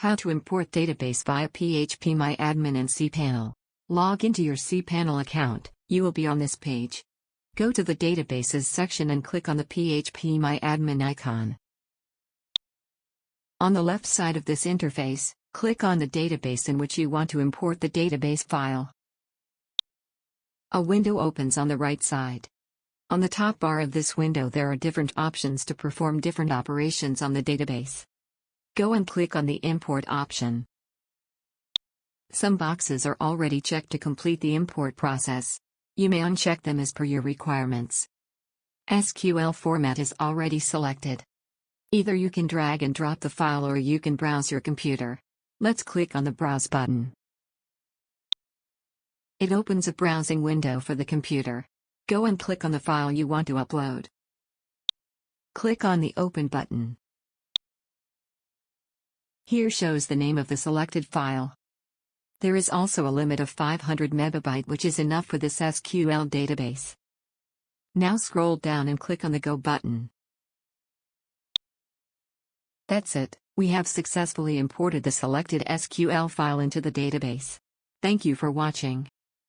How to import database via phpMyAdmin and cPanel. Log into your cPanel account, you will be on this page. Go to the Databases section and click on the phpMyAdmin icon. On the left side of this interface, click on the database in which you want to import the database file. A window opens on the right side. On the top bar of this window there are different options to perform different operations on the database. Go and click on the Import option. Some boxes are already checked to complete the import process. You may uncheck them as per your requirements. SQL format is already selected. Either you can drag and drop the file or you can browse your computer. Let's click on the Browse button. It opens a browsing window for the computer. Go and click on the file you want to upload. Click on the Open button. Here shows the name of the selected file. There is also a limit of 500 MB which is enough for this SQL database. Now scroll down and click on the Go button. That's it, we have successfully imported the selected SQL file into the database. Thank you for watching.